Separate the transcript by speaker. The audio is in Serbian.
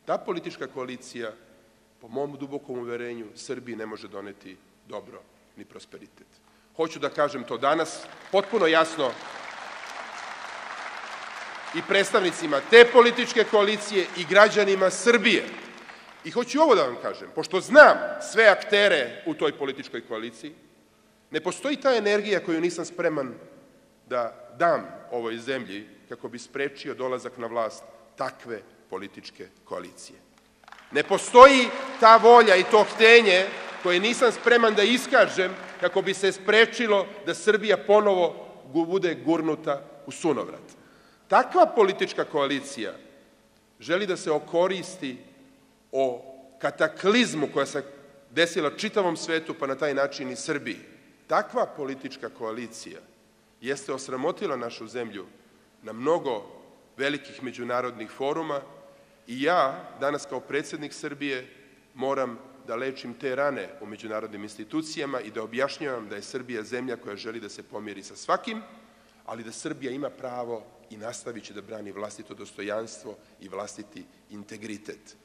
Speaker 1: Ta politička koalicija, po mom dubokom uverenju, Srbiji ne može doneti dobro ni prosperitet. Hoću da kažem to danas potpuno jasno i predstavnicima te političke koalicije i građanima Srbije. I hoću ovo da vam kažem, pošto znam sve aktere u toj političkoj koaliciji, ne postoji ta energija koju nisam spreman da dam ovoj zemlji kako bi sprečio dolazak na vlast takve političke koalicije. Ne postoji ta volja i to htenje koje nisam spreman da iskažem kako bi se sprečilo da Srbija ponovo bude gurnuta u sunovrat. Takva politička koalicija želi da se okoristi o kataklizmu koja se desila čitavom svetu, pa na taj način i Srbiji. Takva politička koalicija jeste osramotila našu zemlju na mnogo velikih međunarodnih foruma i ja danas kao predsjednik Srbije moram da lečim te rane u međunarodnim institucijama i da objašnjavam da je Srbija zemlja koja želi da se pomiri sa svakim, ali da Srbija ima pravo i nastavit će da brani vlastito dostojanstvo i vlastiti integritet.